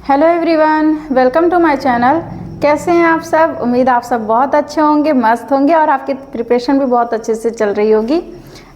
Hello everyone, welcome to my channel. कैसे हैं आप सब? उम्मीद आप सब बहुत अच्छे होंगे, मस्त होंगे और आपकी प्रिपरेशन भी बहुत अच्छे से चल रही होगी।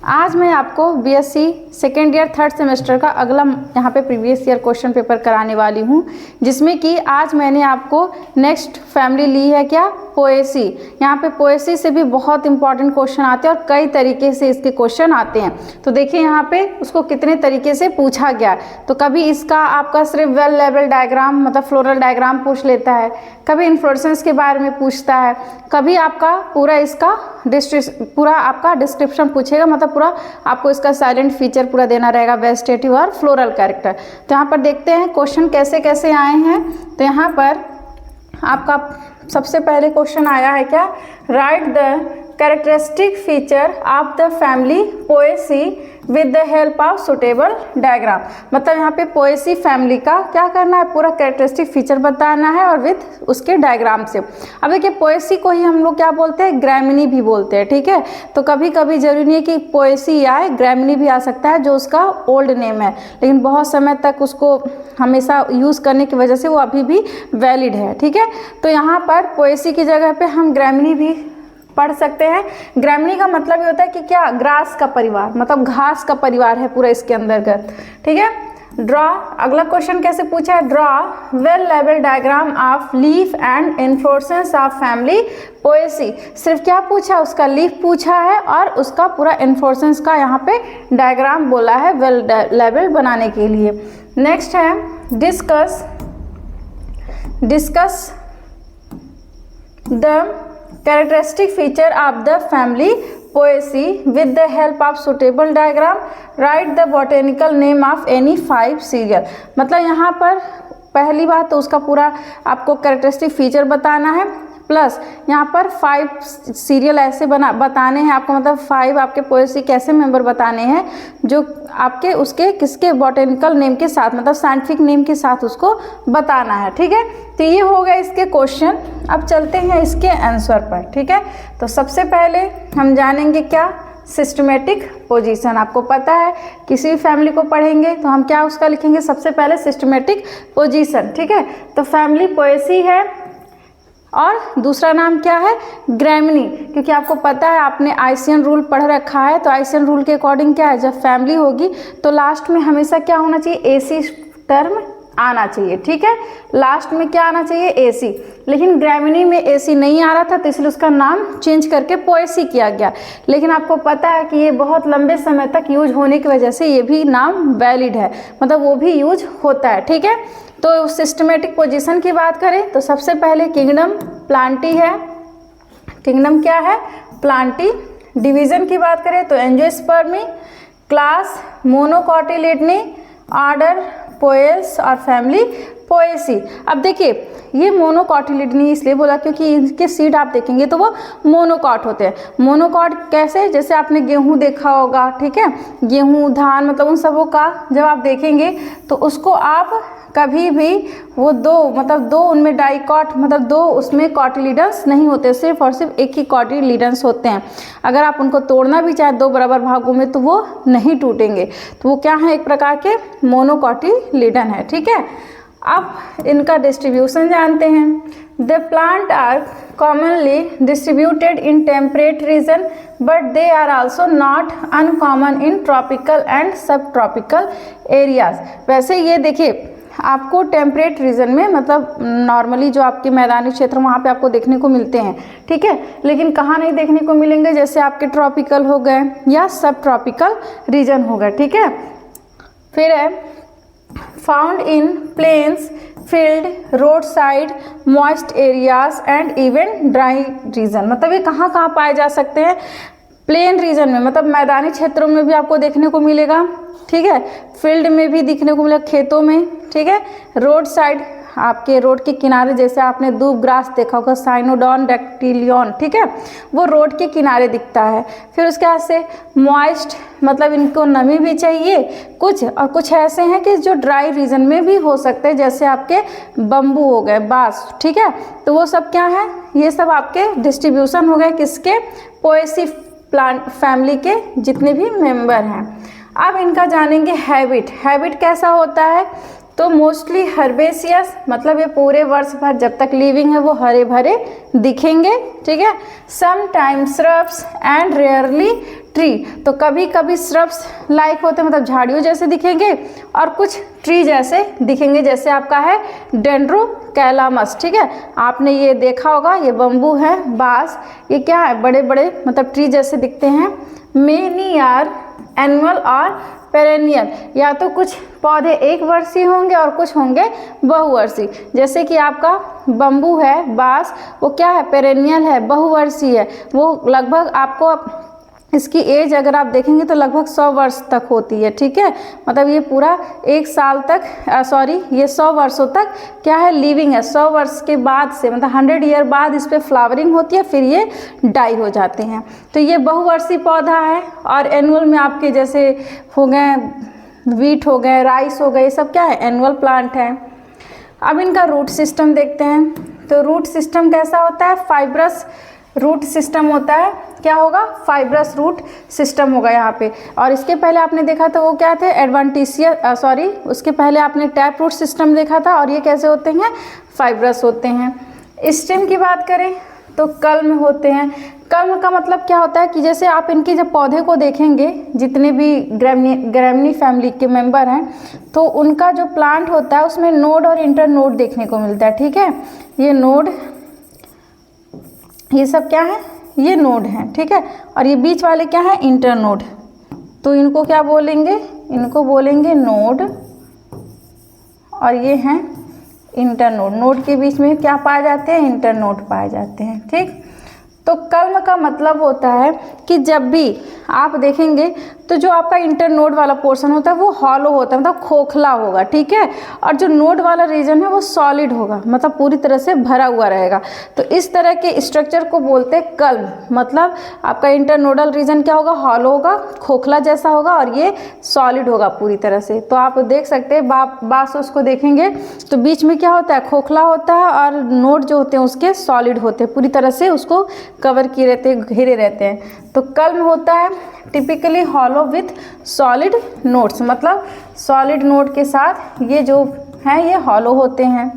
आज मैं आपको BSc second year third semester का अगला यहाँ पे प्रीवियस ईयर क्वेश्चन पेपर कराने वाली हूँ, जिसमें कि आज मैंने आपको नेक्स्ट फैमिली ली है क्या, पोएसी। यहाँ पे पोएसी से भी बहुत इंपॉर्टेंट क्वेश्चन आते हैं और कई तरीके से इसके क्वेश्चन आते हैं। तो देखिए यहाँ पे उसको कितने तरीके से पूछा गया। तो कभी इसका आपका सिर्फ वेल लेवल डायग्राम मतलब फ्लोरल डायग्राम पूछ लेता है, कभी इन्फ्लोरेसेंस के बारे में पूछता है, कभी आपका पूरा इसका पूरा आपका डिस्क्रिप्शन पूछेगा, मतलब पूरा आपको इसका साइलेंट फीचर पूरा देना रहेगा, वेजिटेटिव और फ्लोरल कैरेक्टर। तो यहाँ पर देखते हैं क्वेश्चन कैसे कैसे आए हैं। तो यहाँ पर आपका सबसे पहले क्वेश्चन आया है क्या, right the characteristic feature of the family Poaceae with the help of suitable diagram. मतलब यहाँ पे पोएसी फैमिली का क्या करना है, पूरा कैरेक्टरिस्टिक फीचर बताना है और विद उसके डायग्राम से। अब देखिए पोएसी को ही हम लोग क्या बोलते हैं, ग्रामिनी भी बोलते हैं, ठीक है। तो कभी कभी जरूरी नहीं है कि पोएसी आए, ग्रामिनी भी आ सकता है जो उसका ओल्ड नेम है, लेकिन बहुत समय तक उसको हमेशा यूज़ करने की वजह से वो अभी भी वैलिड है, ठीक है। तो यहाँ पर पोएसी की जगह पे हम ग्रामिनी भी पढ़ सकते हैं। ग्रामिनी का मतलब ये होता है कि क्या, ग्रास का परिवार, मतलब घास का परिवार है पूरा इसके अंतर्गत, ठीक है। ड्रॉ, अगला क्वेश्चन कैसे पूछा है, draw well level diagram of leaf and inflorescence of family Poaceae. सिर्फ क्या पूछा, उसका लीफ पूछा है और उसका पूरा इन्फ्लोरेसेंस का यहाँ पे डायग्राम बोला है वेल लेवल बनाने के लिए। नेक्स्ट है discuss the characteristic feature of the family poaceae with the help of suitable diagram. Write the botanical name of any 5 cereal. मतलब यहाँ पर पहली बात तो उसका पूरा आपको कैरेक्टरिस्टिक फीचर बताना है, प्लस यहाँ पर 5 सीरियल ऐसे बताने हैं आपको, मतलब 5 आपके पोएसी कैसे मेंबर बताने हैं जो आपके उसके किसके बॉटेनिकल नेम के साथ, मतलब साइंटिफिक नेम के साथ उसको बताना है, ठीक है। तो ये हो गया इसके क्वेश्चन। अब चलते हैं इसके आंसर पर, ठीक है। तो सबसे पहले हम जानेंगे क्या, सिस्टमेटिक पोजीशन। आपको पता है किसी भी फैमिली को पढ़ेंगे तो हम क्या उसका लिखेंगे, सबसे पहले सिस्टमेटिक पोजीशन, ठीक है। तो फैमिली पोएसी है और दूसरा नाम क्या है, ग्रामिनी, क्योंकि आपको पता है आपने आइसियन रूल पढ़ रखा है। तो आइसियन रूल के अकॉर्डिंग क्या है, जब फैमिली होगी तो लास्ट में हमेशा क्या होना चाहिए, एसी टर्म आना चाहिए, ठीक है। लास्ट में क्या आना चाहिए, एसी। लेकिन ग्रामिनी में एसी नहीं आ रहा था तो इसलिए उसका नाम चेंज करके पोएसी किया गया। लेकिन आपको पता है कि ये बहुत लंबे समय तक यूज होने की वजह से ये भी नाम वैलिड है, मतलब वो भी यूज होता है, ठीक है। तो सिस्टमेटिक पोजीशन की बात करें तो सबसे पहले किंगडम प्लांटी है, किंगडम क्या है, प्लांटी। डिवीजन की बात करें तो एंजियोस्पर्मी, क्लास मोनोकोटिलिडनी, ऑर्डर पोएल्स और फैमिली पोएसी। अब देखिए ये मोनोकोटिलिडनी इसलिए बोला क्योंकि इनके सीड आप देखेंगे तो वो मोनोकॉट होते हैं। मोनोकॉट कैसे, जैसे आपने गेहूं देखा होगा, ठीक है, गेहूं धान मतलब उन सबों का जब आप देखेंगे तो उसको आप कभी भी वो दो उनमें डाइकॉट मतलब 2 उसमें कॉटिलिडन्स नहीं होते, सिर्फ और सिर्फ एक ही कॉटिलिडन्स होते हैं। अगर आप उनको तोड़ना भी चाहे 2 बराबर भागों में तो वो नहीं टूटेंगे। तो वो क्या है, एक प्रकार के मोनोकॉटिलिडन है, ठीक है। अब इनका डिस्ट्रीब्यूशन जानते हैं। The plant are commonly distributed in temperate region but they are also not uncommon in tropical and sub tropical areas. वैसे ये देखिए आपको टेम्परेट रीजन में मतलब नॉर्मली जो आपके मैदानी क्षेत्र वहाँ पे आपको देखने को मिलते हैं, ठीक है। लेकिन कहाँ नहीं देखने को मिलेंगे, जैसे आपके ट्रॉपिकल हो गए या सब ट्रॉपिकल रीजन हो गए, ठीक है। फिर है found in plains, field, road side, moist areas and even dry region. मतलब ये कहाँ कहाँ पाए जा सकते हैं, प्लेन रीजन में मतलब मैदानी क्षेत्रों में भी आपको देखने को मिलेगा, ठीक है, फील्ड में भी दिखने को मिलेगा, खेतों में, ठीक है, रोड साइड आपके रोड के किनारे, जैसे आपने दूब ग्रास देखा होगा, साइनोडॉन डैक्टिलियन, ठीक है, वो रोड के किनारे दिखता है। फिर उसके बाद से मॉइस्ट मतलब इनको नमी भी चाहिए कुछ, और कुछ ऐसे हैं कि जो ड्राई रीजन में भी हो सकते हैं, जैसे आपके बम्बू हो गए, बांस, ठीक है। तो वो सब क्या है, ये सब आपके डिस्ट्रीब्यूशन हो गए किसके, पोएसी प्लांट फैमिली के जितने भी मेंबर हैं। अब इनका जानेंगे हैबिट। हैबिट कैसा होता है तो मोस्टली हर्बेसियस, मतलब ये पूरे वर्ष भर जब तक लिविंग है वो हरे भरे दिखेंगे, ठीक है। Some time shrubs and rarely tree, तो कभी कभी श्रब्स लाइक होते हैं, मतलब झाड़ियों जैसे दिखेंगे, और कुछ ट्री जैसे दिखेंगे, जैसे आपका है डेंड्रोकैलामस, ठीक है। आपने ये देखा होगा, ये बम्बू है, बांस, ये क्या है, बड़े बड़े मतलब ट्री जैसे दिखते हैं। मेनी आर एनुअल और पेरेनियल, या तो कुछ पौधे एक वर्षीय होंगे और कुछ होंगे बहुवर्षीय, जैसे कि आपका बम्बू है, बांस, वो क्या है, पेरेनियल है, बहुवर्षीय है। वो लगभग आपको इसकी एज अगर आप देखेंगे तो लगभग 100 वर्ष तक होती है, ठीक है। मतलब ये पूरा 1 साल तक ये 100 वर्षों तक क्या है, लिविंग है। 100 वर्ष के बाद से, मतलब 100 ईयर बाद इस पर फ्लावरिंग होती है, फिर ये डाई हो जाते हैं। तो ये बहुवर्षीय पौधा है। और एनुअल में आपके जैसे हो गए वीट हो गए, राइस हो गए, ये सब क्या है, एनुअल प्लांट है। अब इनका रूट सिस्टम देखते हैं। तो रूट सिस्टम कैसा होता है, फाइब्रस रूट सिस्टम होता है। क्या होगा, फाइब्रस रूट सिस्टम होगा यहाँ पे। और इसके पहले आपने देखा था वो क्या थे, उसके पहले आपने टैप रूट सिस्टम देखा था, और ये कैसे होते हैं, फाइब्रस होते हैं। स्टेम की बात करें तो कल्म होते हैं। कल्म का मतलब क्या होता है कि जैसे आप इनके जब पौधे को देखेंगे, जितने भी ग्रैमनी फैमिली के मेंबर हैं, तो उनका जो प्लांट होता है उसमें नोड और इंटर नोड देखने को मिलता है, ठीक है। ये नोड, ये सब क्या है, ये नोड हैं, ठीक है। और ये बीच वाले क्या है, इंटर नोड। तो इनको क्या बोलेंगे, इनको बोलेंगे नोड, और ये हैं इंटर नोड। नोड के बीच में क्या पाए जाते हैं, इंटर नोड पाए जाते हैं, ठीक। तो कल्म का मतलब होता है कि जब भी आप देखेंगे तो जो आपका इंटर नोड वाला पोर्शन होता है वो हॉलो होता है, मतलब खोखला होगा, ठीक है। और जो नोड वाला रीजन है वो सॉलिड होगा, मतलब पूरी तरह से भरा हुआ रहेगा। तो इस तरह के स्ट्रक्चर को बोलते हैं कल्म। मतलब आपका इंटर नोडल रीजन क्या होगा, हॉलो होगा, खोखला जैसा होगा, और ये सॉलिड होगा पूरी तरह से। तो आप देख सकते हैं बांस उसको देखेंगे तो बीच में क्या होता है, खोखला होता है, और नोड जो होते हैं उसके सॉलिड होते हैं, पूरी तरह से उसको कवर किए रहते हैं, घेरे रहते हैं। तो कल्म होता है typically hollow with solid nodes, मतलब सॉलिड नोड के साथ ये जो है ये हॉलो होते हैं।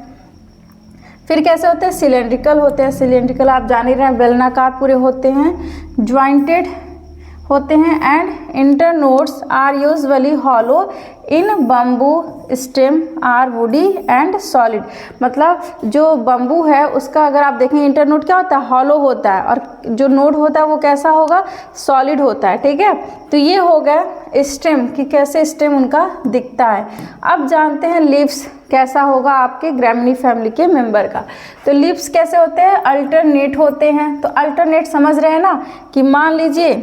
फिर कैसे होते हैं, सिलेंड्रिकल होते हैं। सिलेंड्रिकल आप जान ही रहे हैं, बेलनाकार पूरे होते हैं, ज्वाइंटेड होते हैं, and internodes are usually hollow in bamboo stem are woody and solid. मतलब जो बम्बू है उसका अगर आप देखें इंटर नोड क्या होता है, हॉलो होता है, और जो नोड होता है वो कैसा होगा, सॉलिड होता है, ठीक है। तो ये हो गया स्टेम कि कैसे स्टेम उनका दिखता है। अब जानते हैं लीव्स कैसा होगा आपके ग्रैमनी फैमिली के मेंबर का। तो लीव्स कैसे होते हैं, अल्टरनेट होते हैं। तो अल्टरनेट समझ रहे हैं ना, कि मान लीजिए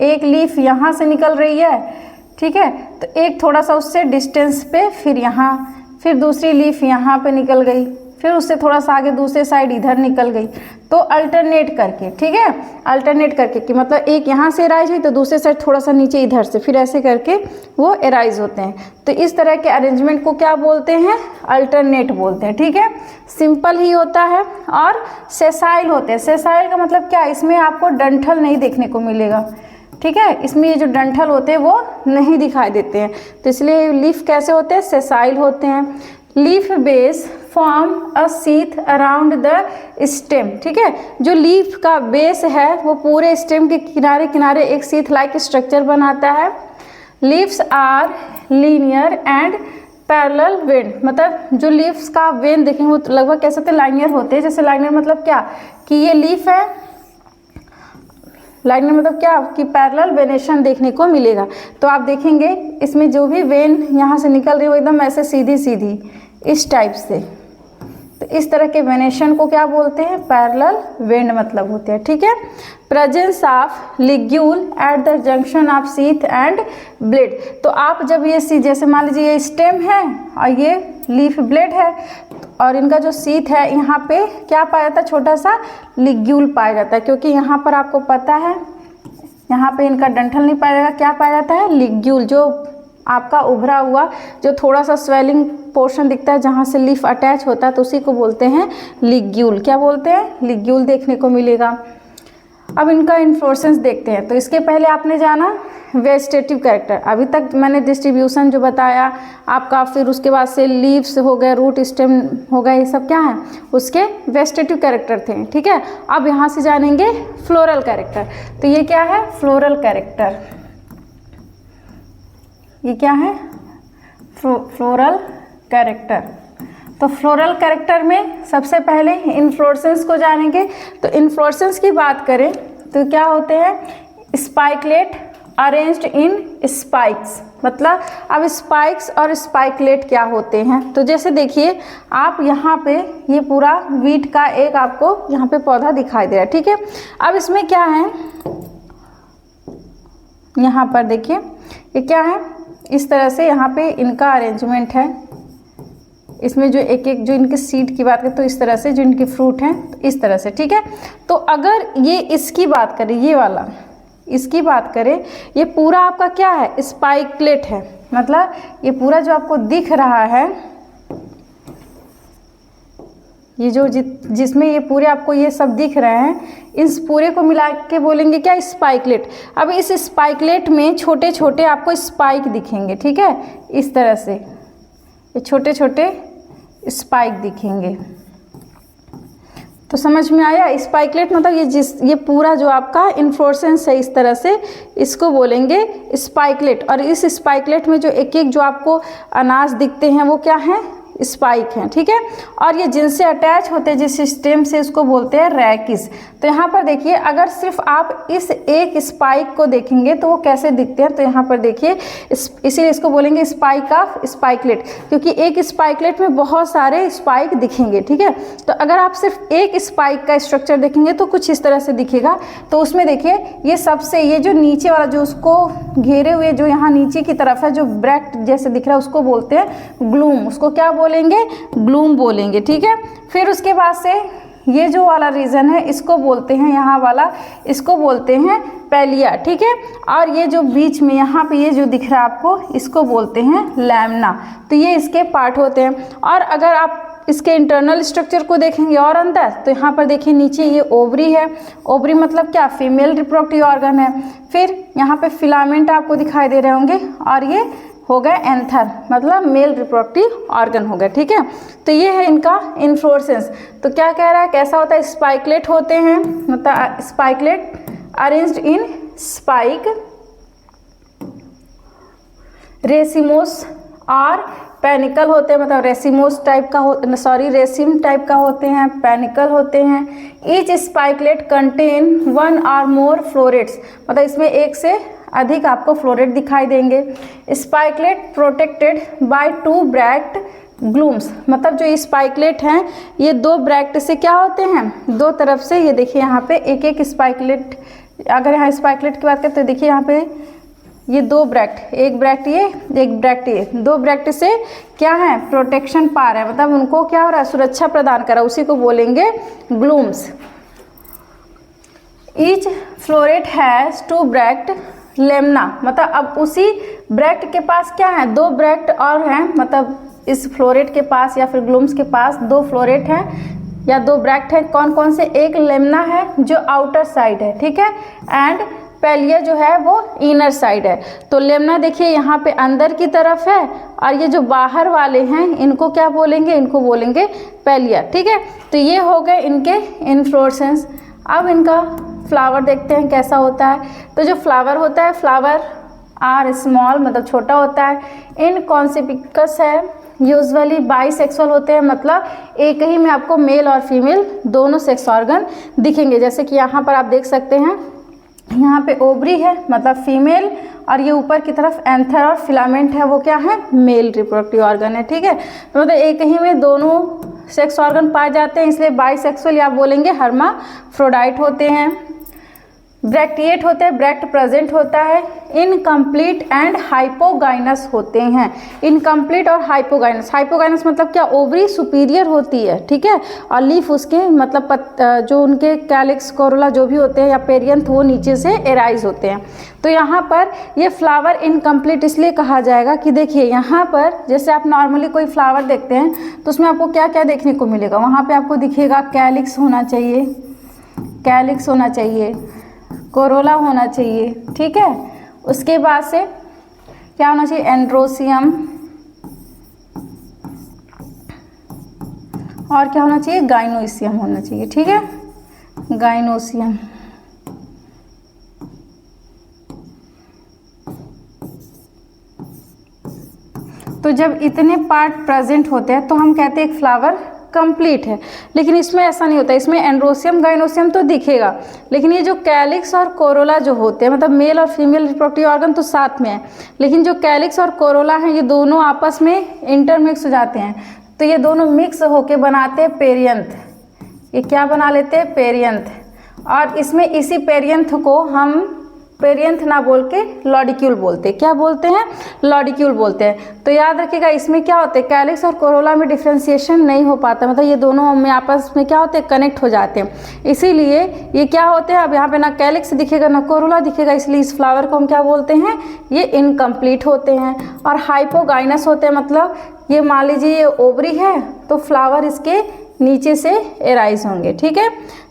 एक लीफ यहाँ से निकल रही है, ठीक है, तो एक थोड़ा सा उससे डिस्टेंस पे फिर यहाँ, फिर दूसरी लीफ यहाँ पे निकल गई, फिर उससे थोड़ा सा आगे दूसरे साइड इधर निकल गई। तो अल्टरनेट करके, ठीक है, अल्टरनेट करके कि मतलब एक यहाँ से एराइज हुई तो दूसरे साइड थोड़ा सा नीचे इधर से, फिर ऐसे करके वो एराइज होते हैं। तो इस तरह के अरेंजमेंट को क्या बोलते हैं, अल्टरनेट बोलते हैं, ठीक है। सिंपल ही होता है। और सेसाइल होते हैं। सेसाइल का मतलब क्या, इसमें आपको डंठल नहीं देखने को मिलेगा, ठीक है, इसमें ये जो डंठल होते हैं वो नहीं दिखाई देते हैं। तो इसलिए लीफ कैसे होते हैं, सेसाइल होते हैं। Leaf base form a sheath around the stem, ठीक है। जो लीफ का बेस है वो पूरे स्टेम के किनारे किनारे एक सीथ लाइक स्ट्रक्चर बनाता है। Leaves are linear and parallel vein, मतलब जो लीव्स का वेन देखेंगे वो लगभग कैसे होते हैं, लाइनियर होते हैं। जैसे लाइनियर मतलब क्या, कि ये लीफ है, लाइनियर मतलब क्या, कि पैरेलल वेनेशन देखने को मिलेगा। तो आप देखेंगे इसमें जो भी वेन यहाँ से निकल रही है वो एकदम ऐसे सीधी सीधी इस टाइप से। तो इस तरह के वेनेशन को क्या बोलते हैं, पैरेलल वेन मतलब होते हैं, ठीक है। Presence of ligule at the junction of sheath and blade. तो आप जब ये जैसे मान लीजिए ये स्टेम है और ये लीफ ब्लेड है, और इनका जो सीथ है यहाँ पे क्या पाया जाता है, छोटा सा लिग्यूल पाया जाता है। क्योंकि यहाँ पर आपको पता है यहाँ पे इनका डंठल नहीं पाया जाएगा, क्या पाया जाता है, लिग्यूल, जो आपका उभरा हुआ जो थोड़ा सा स्वेलिंग पोर्शन दिखता है जहाँ से लीफ अटैच होता है, तो उसी को बोलते हैं लिग्यूल। क्या बोलते हैं, लिग्यूल देखने को मिलेगा। अब इनका इन्फ्लोरेसेंस देखते हैं। तो इसके पहले आपने जाना वेजिटेटिव कैरेक्टर, अभी तक मैंने डिस्ट्रीब्यूशन जो बताया आपका, फिर उसके बाद से लीव्स हो गए, रूट स्टेम हो गए, ये सब क्या है उसके वेजिटेटिव कैरेक्टर थे, ठीक है। अब यहाँ से जानेंगे फ्लोरल कैरेक्टर। तो ये क्या है फ्लोरल कैरेक्टर, ये क्या है फ्लोरल कैरेक्टर। तो फ्लोरल कैरेक्टर में सबसे पहले इन्फ्लोरेसेंस को जानेंगे। तो इन्फ्लोरेसेंस की बात करें तो क्या होते हैं स्पाइकलेट अरेंज्ड इन स्पाइक्स, मतलब अब स्पाइक्स और स्पाइकलेट क्या होते हैं। तो जैसे देखिए आप यहाँ पे ये पूरा वीट का एक आपको यहाँ पे पौधा दिखाई दे रहा है, ठीक है। अब इसमें क्या है यहाँ पर देखिए ये क्या है, इस तरह से यहाँ पे इनका अरेंजमेंट है। इसमें जो एक एक जो इनके सीड की बात करें तो इस तरह से, जो इनके फ्रूट हैं तो इस तरह से, ठीक है। तो अगर ये इसकी बात करें, ये वाला इसकी बात करें, ये पूरा आपका क्या है स्पाइकलेट है, मतलब ये पूरा जो आपको दिख रहा है, ये जो जिसमें ये पूरे आपको ये सब दिख रहे हैं, इस पूरे को मिला के बोलेंगे क्या स्पाइकलेट। अब इस स्पाइकलेट में छोटे छोटे आपको स्पाइक दिखेंगे, ठीक है, इस तरह से ये छोटे छोटे स्पाइक दिखेंगे। तो समझ में आया स्पाइकलेट मतलब ये पूरा जो आपका इन्फ्लोरेसेंस है इस तरह से, इसको बोलेंगे स्पाइकलेट। और इस स्पाइकलेट में जो एक एक जो आपको अनाज दिखते हैं वो क्या है स्पाइक हैं, ठीक है। और ये जिनसे अटैच होते हैं जिस सिस्टम से उसको बोलते हैं रैकिस। तो यहाँ पर देखिए अगर सिर्फ आप इस एक स्पाइक को देखेंगे तो वो कैसे दिखते हैं। तो यहाँ पर देखिए इसीलिए इसको बोलेंगे स्पाइक ऑफ स्पाइकलेट, क्योंकि एक स्पाइकलेट में बहुत सारे स्पाइक दिखेंगे, ठीक है। तो अगर आप सिर्फ एक स्पाइक का स्ट्रक्चर देखेंगे तो कुछ इस तरह से दिखेगा। तो उसमें देखिए ये सबसे ये जो नीचे वाला जो उसको घेरे हुए जो यहाँ नीचे की तरफ है जो ब्रैक्ट जैसे दिख रहा है उसको बोलते हैं ग्लूम, उसको क्या बोलेंगे ग्लूम बोलेंगे, ठीक है। फिर उसके बाद से ये जो वाला रीजन है इसको बोलते हैं, यहाँ वाला इसको बोलते हैं पैलिया, ठीक है। और ये जो बीच में यहाँ पे ये जो दिख रहा है आपको इसको बोलते हैं लैमिना। तो ये इसके पार्ट होते हैं। और अगर आप इसके इंटरनल स्ट्रक्चर को देखेंगे और अंदर, तो यहाँ पर देखिए नीचे ये ओवरी है, ओवरी मतलब क्या फीमेल रिप्रोडक्टिव ऑर्गन है। फिर यहाँ पे फिलामेंट आपको दिखाई दे रहे होंगे, और ये हो गए एंथर मतलब मेल रिप्रोडक्टिव ऑर्गन हो गए, ठीक है। तो ये है इनका इन्फ्लोरेसेंस। तो क्या कह रहा है कैसा होता है स्पाइकलेट होते हैं, मतलब spikelet arranged in spike racemose और पैनिकल होते हैं, मतलब रेसिमोस टाइप का रेसिम टाइप का होते हैं, पैनिकल होते हैं। ईच स्पाइकलेट कंटेन 1 और मोर फ्लोरेट्स, मतलब इसमें एक से अधिक आपको फ्लोरेट दिखाई देंगे। Spikelet protected by 2 bract glumes, मतलब जो स्पाइकलेट हैं ये 2 ब्रैक्ट से क्या होते हैं, 2 तरफ से। ये देखिए यहाँ पे एक एक स्पाइकलेट, अगर यहाँ स्पाइकलेट की बात करें तो देखिए यहाँ पे ये 2 ब्रैक्ट, एक ब्रैक्ट ये एक ब्रैक्ट ये, 2 ब्रैक्ट से क्या है प्रोटेक्शन पा रहा है, मतलब उनको क्या हो रहा है सुरक्षा प्रदान कर रहा है, उसी को बोलेंगे glumes. Each floret has 2 bract lemma, मतलब अब उसी ब्रैक्ट के पास क्या है 2 ब्रैक्ट और हैं, मतलब इस फ्लोरेट के पास या फिर ग्लूम्स के पास 2 फ्लोरेट हैं या 2 ब्रैक्ट हैं। कौन कौन से, एक लेमना है जो आउटर साइड है, ठीक है, एंड पैलिया जो है वो इनर साइड है। तो लेमना देखिए यहाँ पे अंदर की तरफ है, और ये जो बाहर वाले हैं इनको क्या बोलेंगे, इनको बोलेंगे पैलिया, ठीक है। तो ये हो गए इनके इन्फ्लोरेसेंस। अब इनका फ्लावर देखते हैं कैसा होता है। तो जो फ्लावर होता है, फ्लावर आर स्मॉल मतलब छोटा होता है, इनकॉन्स्पिकुअस है, यूजुअली बाइसेक्सुअल होते हैं, मतलब एक ही में आपको मेल और फीमेल दोनों सेक्स ऑर्गन दिखेंगे। जैसे कि यहाँ पर आप देख सकते हैं, यहाँ पे ओवरी है मतलब फीमेल, और ये ऊपर की तरफ एंथर और फिलामेंट है वो क्या है मेल रिप्रोडक्टिव ऑर्गन है, ठीक है। तो मतलब एक ही में दोनों सेक्स ऑर्गन पाए जाते हैं, इसलिए बाइसेक्सुअल या बोलेंगे हर्माफ्रोडाइट होते हैं। ब्रैक्टिएट होते हैं, ब्रैक्ट प्रेजेंट होता है। इनकम्प्लीट एंड हाइपोगाइनस होते हैं। इनकम्प्लीट और हाइपोगाइनस, हाइपोगाइनस मतलब क्या ओवरी सुपीरियर होती है, ठीक है, और लीफ उसके मतलब जो उनके कैलिक्स कोरोला जो भी होते हैं या पेरियंथ वो नीचे से एराइज होते हैं। तो यहाँ पर ये फ्लावर इनकम्प्लीट इसलिए कहा जाएगा कि देखिए यहाँ पर जैसे आप नॉर्मली कोई फ्लावर देखते हैं तो उसमें आपको क्या क्या देखने को मिलेगा, वहाँ पे आपको दिखेगा कैलिक्स होना चाहिए, कैलिक्स होना चाहिए, कोरोला होना चाहिए, ठीक है। उसके बाद से क्या होना चाहिए, एंड्रोसियम, और क्या होना चाहिए, गाइनोसियम होना चाहिए, ठीक है, गाइनोसियम। तो जब इतने पार्ट प्रेजेंट होते हैं तो हम कहते हैं एक फ्लावर कंप्लीट है। लेकिन इसमें ऐसा नहीं होता, इसमें एंड्रोसियम गाइनोसियम तो दिखेगा, लेकिन ये जो कैलिक्स और कोरोला जो होते हैं, मतलब मेल और फीमेल रिप्रोडक्टिव ऑर्गन तो साथ में है, लेकिन जो कैलिक्स और कोरोला हैं ये दोनों आपस में इंटरमिक्स हो जाते हैं। तो ये दोनों मिक्स होके बनाते हैं पेरियंथ। ये क्या बना लेते हैं, पेरियंथ। और इसमें इसी पेरियंथ को हम पेरियंथ ना बोल के लॉडिक्यूल बोलते हैं। क्या बोलते हैं, लॉडिक्यूल बोलते हैं। तो याद रखिएगा इसमें क्या होते हैं, कैलिक्स और कोरोला में डिफ्रेंशिएशन नहीं हो पाता, मतलब ये दोनों में आपस में क्या होते हैं, कनेक्ट हो जाते हैं। इसीलिए ये क्या होते हैं, अब यहाँ पे ना कैलिक्स दिखेगा ना कोरोला दिखेगा, इसलिए इस फ्लावर को हम क्या बोलते हैं, ये इनकम्प्लीट होते हैं। और हाइपोगाइनस होते हैं, मतलब ये मान लीजिए ये ओवरी है तो फ्लावर इसके नीचे से एराइज होंगे, ठीक है।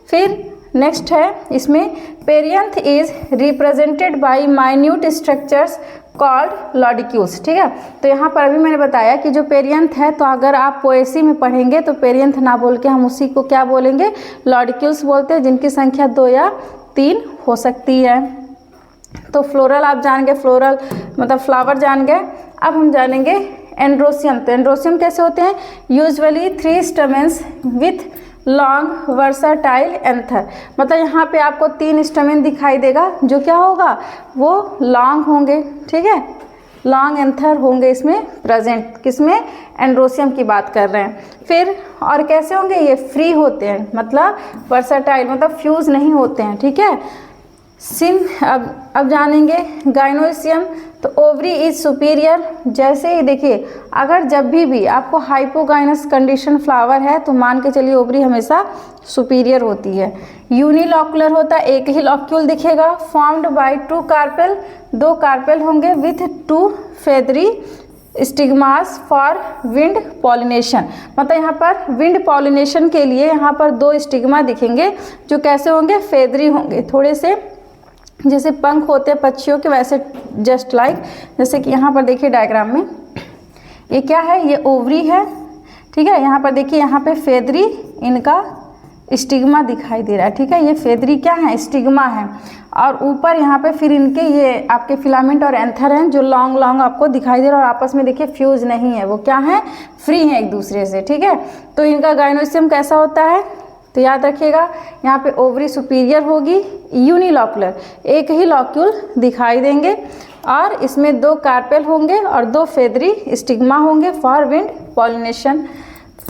फिर नेक्स्ट है, इसमें perianth is represented by minute structures called lodicules, ठीक है। तो यहाँ पर अभी मैंने बताया कि जो पेरियंथ है, तो अगर आप पोएसी में पढ़ेंगे तो पेरियंथ ना बोल के हम उसी को क्या बोलेंगे, लॉडिक्यूल्स बोलते हैं, जिनकी संख्या 2 या 3 हो सकती है। तो फ्लोरल आप जान गए, फ्लोरल मतलब फ्लावर जान गए। अब हम जानेंगे एंड्रोसियम। तो एंड्रोसियम कैसे होते हैं, usually 3 stamens with long versatile anther, मतलब यहाँ पे आपको 3 स्टमेन दिखाई देगा, जो क्या होगा, वो लॉन्ग होंगे, ठीक है, लॉन्ग एंथर होंगे इसमें प्रेजेंट। किसमें, एंड्रोसियम की बात कर रहे हैं। फिर और कैसे होंगे, ये फ्री होते हैं, मतलब वर्साटाइल, मतलब फ्यूज नहीं होते हैं, ठीक है। अब जानेंगे गाइनोसियम। तो ओवरी इज सुपीरियर, जैसे ही देखिए अगर जब भी आपको हाइपोगाइनस कंडीशन फ्लावर है तो मान के चलिए ओवरी हमेशा सुपीरियर होती है। यूनिलॉकुलर होता है, एक ही लॉक्यूल दिखेगा, फॉर्म्ड बाय 2 कार्पेल, 2 कार्पेल होंगे with 2 feathery stigmas for wind pollination, मतलब यहाँ पर विंड पॉलिनेशन के लिए यहाँ पर 2 स्टिग्मा दिखेंगे, जो कैसे होंगे, फेदरी होंगे, थोड़े से जैसे पंख होते हैं पक्षियों के, वैसे जस्ट लाइक, जैसे कि यहाँ पर देखिए डायग्राम में ये क्या है, ये ओवरी है, ठीक है। यहाँ पर देखिए यहाँ पे फेदरी इनका स्टिग्मा दिखाई दे रहा है, ठीक है, ये फेदरी क्या है, स्टिग्मा है। और ऊपर यहाँ पे फिर इनके ये आपके फिलामेंट और एंथर हैं जो लॉन्ग लॉन्ग आपको दिखाई दे रहा है, और आपस में देखिए फ्यूज नहीं है, वो क्या है, फ्री हैं एक दूसरे से, ठीक है। तो इनका गाइनोसियम कैसा होता है, तो याद रखिएगा यहाँ पे ओवरी सुपीरियर होगी, यूनिलॉकुलर, एक ही लॉक्यूल दिखाई देंगे, और इसमें 2 कार्पेल होंगे और 2 फेदरी स्टिग्मा होंगे फॉर विंड पॉलिनेशन।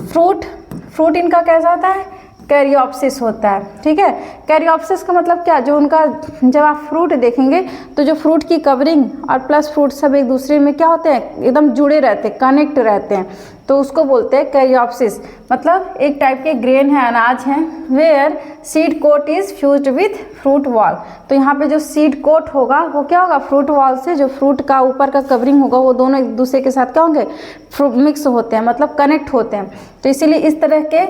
फ्रूट इनका कैसा होता है, कैरियोप्सिस होता है, ठीक है। कैरियोप्सिस का मतलब क्या, जो उनका जब आप फ्रूट देखेंगे तो जो फ्रूट की कवरिंग और प्लस फ्रूट सब एक दूसरे में क्या होते हैं, एकदम जुड़े रहते हैं, कनेक्ट रहते हैं, तो उसको बोलते हैं कैरियोप्सिस। मतलब एक टाइप के ग्रेन है, अनाज है, where seed coat is fused with fruit wall. तो यहाँ पे जो सीड कोट होगा वो क्या होगा, फ्रूट वॉल से जो फ्रूट का ऊपर का कवरिंग होगा वो दोनों एक दूसरे के साथ क्या होंगे, मिक्स होते हैं, मतलब कनेक्ट होते हैं। तो इसीलिए इस तरह के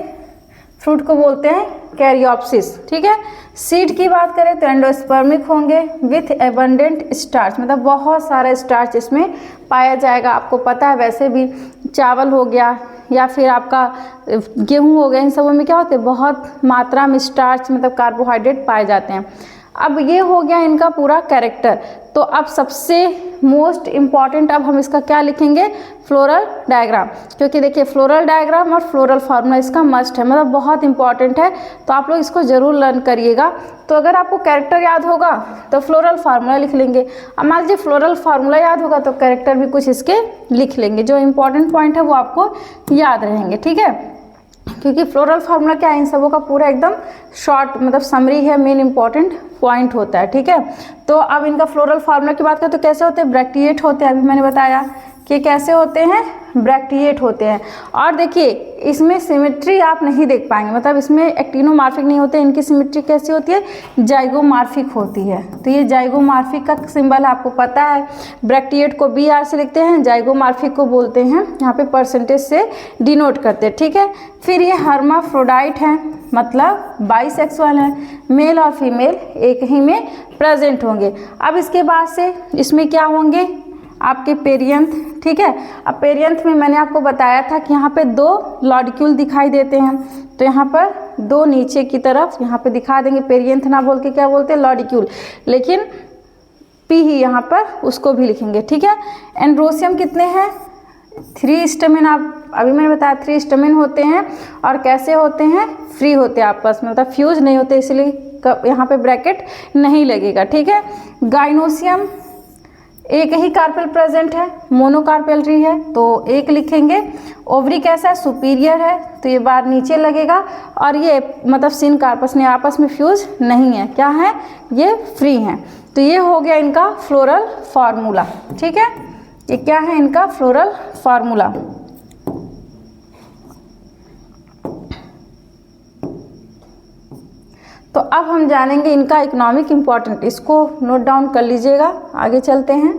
फ्रूट को बोलते हैं कैरियोप्सिस, ठीक है। सीड की बात करें तो एंडोस्पर्मिक होंगे विथ एबंडेंट स्टार्च, मतलब बहुत सारा स्टार्च इसमें पाया जाएगा। आपको पता है वैसे भी चावल हो गया या फिर आपका गेहूं हो गया, इन सबों में क्या होते हैं, बहुत मात्रा में स्टार्च मतलब कार्बोहाइड्रेट पाए जाते हैं। अब ये हो गया इनका पूरा कैरेक्टर। तो अब सबसे मोस्ट इम्पॉर्टेंट अब हम इसका क्या लिखेंगे, फ्लोरल डायग्राम, क्योंकि देखिए फ्लोरल डायग्राम और फ्लोरल फार्मूला इसका मस्ट है, मतलब बहुत इंपॉर्टेंट है, तो आप लोग इसको जरूर लर्न करिएगा। तो अगर आपको कैरेक्टर याद होगा तो फ्लोरल फार्मूला लिख लेंगे, अब मान लीजिए फ्लोरल फार्मूला याद होगा तो कैरेक्टर भी कुछ इसके लिख लेंगे, जो इंपॉर्टेंट पॉइंट है वो आपको याद रहेंगे, ठीक है। क्योंकि फ्लोरल फार्मूला क्या है, इन सबों का पूरा एकदम शॉर्ट मतलब समरी है, मेन इंपॉर्टेंट पॉइंट होता है, ठीक है। तो अब इनका फ्लोरल फार्मूला की बात करें तो कैसे होते हैं, ब्रैक्टिएट होते हैं, अभी मैंने बताया कि कैसे होते हैं, ब्रैक्टिएट होते हैं। और देखिए इसमें सिमेट्री आप नहीं देख पाएंगे, मतलब इसमें एक्टिनोमॉर्फिक नहीं होते, इनकी सिमेट्री कैसी होती है, जाइगोमॉर्फिक होती है। तो ये जाइगोमॉर्फिक का सिंबल आपको पता है, ब्रैक्टिएट को BR से लिखते हैं, जाइगोमॉर्फिक को बोलते हैं यहाँ पे परसेंटेज से डिनोट करते हैं, ठीक है। फिर ये हर्माफ्रोडाइट हैं, मतलब बाइसेक्सुअल हैं, मेल और फीमेल एक ही में प्रेजेंट होंगे। अब इसके बाद से इसमें क्या होंगे आपके पेरियंथ, ठीक है। अब पेरियंथ में मैंने आपको बताया था कि यहाँ पे 2 लॉडिक्यूल दिखाई देते हैं, तो यहाँ पर 2 नीचे की तरफ यहाँ पे दिखा देंगे, पेरियंथ ना बोल के क्या बोलते हैं, लॉडिक्यूल, लेकिन P ही यहाँ पर उसको भी लिखेंगे, ठीक है। एंड्रोसियम कितने हैं, 3 स्टेमेन, आप अभी मैंने बताया 3 स्टेमेन होते हैं, और कैसे होते हैं, फ्री होते हैं आपस में, मतलब फ्यूज नहीं होते, इसलिए यहाँ पे ब्रैकेट नहीं लगेगा, ठीक है। गाइनोसियम एक ही कार्पेल प्रेजेंट है, मोनोकार्पेलरी है, तो 1 लिखेंगे। ओवरी कैसा है, सुपीरियर है, तो ये बार नीचे लगेगा, और ये मतलब सिन कार्पस ने आपस में फ्यूज नहीं है, क्या है, ये फ्री हैं। तो ये हो गया इनका फ्लोरल फार्मूला, ठीक है। ये क्या है इनका फ्लोरल फार्मूला। तो अब हम जानेंगे इनका इकोनॉमिक इम्पोर्टेंट, इसको नोट डाउन कर लीजिएगा, आगे चलते हैं।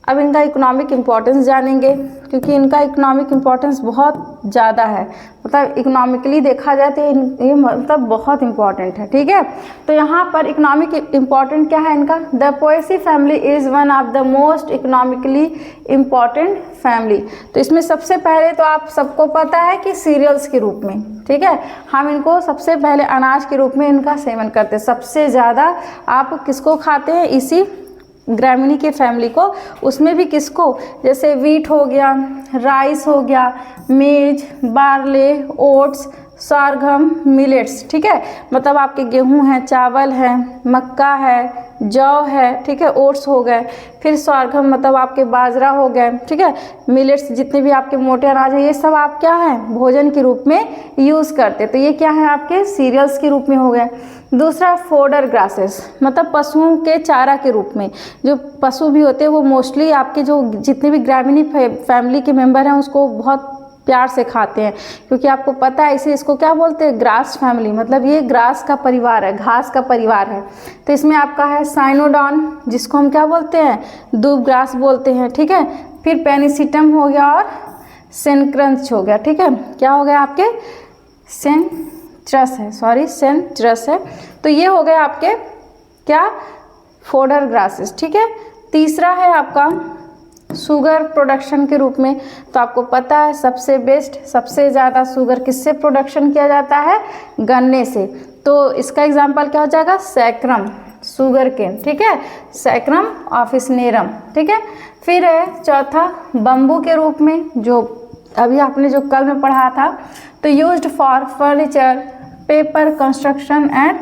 अब इनका इकोनॉमिक इम्पोर्टेंस जानेंगे, क्योंकि इनका इकोनॉमिक इम्पोर्टेंस बहुत ज़्यादा है, मतलब इकोनॉमिकली देखा जाए तो ये मतलब बहुत इम्पॉर्टेंट है, ठीक है। तो यहाँ पर इकोनॉमिक इम्पोर्टेंट क्या है इनका, the Poaceae family is one of the most economically important family. तो इसमें सबसे पहले तो आप सबको पता है कि सीरियल्स के रूप में, ठीक है, हम इनको सबसे पहले अनाज के रूप में इनका सेवन करते हैं। सबसे ज़्यादा आप किसको खाते हैं, इसी ग्रामीणी के फैमिली को, उसमें भी किसको, जैसे वीट हो गया, राइस हो गया, मेज, बार्ले, ओट्स, sorghum, मिलेट्स, ठीक है, मतलब आपके गेहूं है, चावल है, मक्का है, जौ है, ठीक है, ओट्स हो गए, फिर sorghum मतलब आपके बाजरा हो गए, ठीक है, मिलेट्स जितने भी आपके मोटे अनाज है, ये सब आप क्या है भोजन के रूप में यूज़ करते, तो ये क्या है आपके सीरियल्स के रूप में हो गए। दूसरा फोडर ग्रासेस, मतलब पशुओं के चारा के रूप में, जो पशु भी होते हैं वो मोस्टली आपके जो जितने भी ग्रामीणी फैमिली के मेंबर हैं उसको बहुत प्यार से खाते हैं, क्योंकि आपको पता है इसे इसको क्या बोलते हैं, ग्रास फैमिली, मतलब ये ग्रास का परिवार है, घास का परिवार है। तो इसमें आपका है साइनोडॉन, जिसको हम क्या बोलते हैं, दूब ग्रास बोलते हैं, ठीक है। फिर पेनिसिटम हो गया और सेनक्रंच हो गया, ठीक है, क्या हो गया आपके सेंट्रस है, सेंट्रस है। तो ये हो गए आपके क्या फोडर ग्रासेस, ठीक है। तीसरा है आपका शुगर प्रोडक्शन के रूप में, तो आपको पता है सबसे ज़्यादा शुगर किससे प्रोडक्शन किया जाता है, गन्ने से, तो इसका एग्जांपल क्या हो जाएगा, सैक्रम, शुगर केन, ठीक है, सैक्रम ऑफिसनेरम, ठीक है। फिर है चौथा बम्बू के रूप में, जो अभी आपने जो कल में पढ़ा था, तो used for furniture, paper, construction and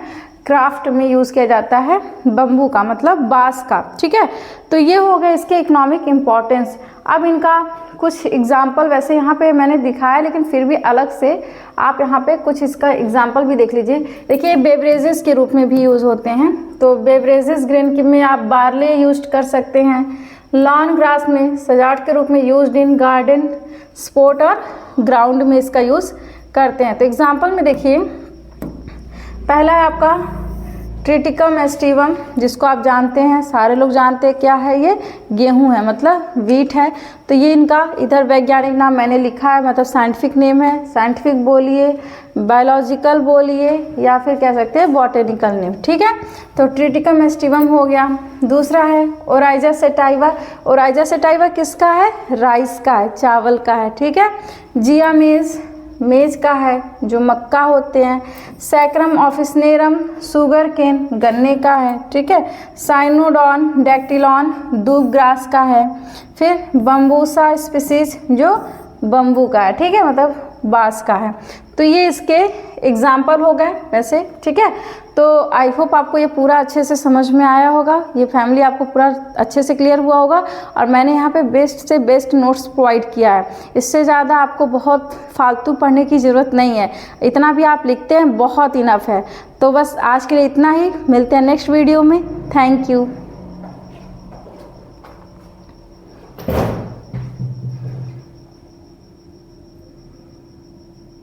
craft में यूज़ किया जाता है बम्बू का, मतलब बांस का, ठीक है। तो ये हो गए इसके इकोनॉमिक इम्पोर्टेंस। अब इनका कुछ एग्जाम्पल वैसे यहाँ पे मैंने दिखाया, लेकिन फिर भी अलग से आप यहाँ पे कुछ इसका एग्जाम्पल भी देख लीजिए। देखिए बेवरेजेस के रूप में भी यूज़ होते हैं, तो बेवरेजेस ग्रेन में आप बार्ले यूज कर सकते हैं, लॉन ग्रास में सजावट के रूप में यूज्ड इन गार्डन, स्पोर्ट और ग्राउंड में इसका यूज़ करते हैं। तो एग्जाम्पल में देखिए, पहला है आपका ट्रिटिकम एस्टिवम, जिसको आप जानते हैं, सारे लोग जानते हैं क्या है, ये गेहूं है, मतलब वीट है। तो ये इनका इधर वैज्ञानिक नाम मैंने लिखा है, मतलब साइंटिफिक नेम है, साइंटिफिक बोलिए, बायोलॉजिकल बोलिए, या फिर कह सकते हैं बॉटेनिकल नेम, ठीक है। तो ट्रिटिकम एस्टिवम हो गया। दूसरा है ओराइजा सेटाइवा, ओराइजा सेटाइवा किसका है, राइस का है, चावल का है, ठीक है। जिया मेज का है, जो मक्का होते हैं। सैक्रम ऑफिसनेरम शुगर केन, गन्ने का है, ठीक है। साइनोडॉन डैक्टिलॉन दूब ग्रास का है। फिर बम्बूसा स्पीसीज, जो बम्बू का है, ठीक है, मतलब बांस का है। तो ये इसके एग्जाम्पल हो गए वैसे, ठीक है। तो आई होप आपको ये पूरा अच्छे से समझ में आया होगा, ये फैमिली आपको पूरा अच्छे से क्लियर हुआ होगा, और मैंने यहाँ पे बेस्ट से बेस्ट नोट्स प्रोवाइड किया है। इससे ज़्यादा आपको बहुत फालतू पढ़ने की ज़रूरत नहीं है, इतना भी आप लिखते हैं बहुत इनफ है। तो बस आज के लिए इतना ही, मिलते हैं नेक्स्ट वीडियो में। Thank you.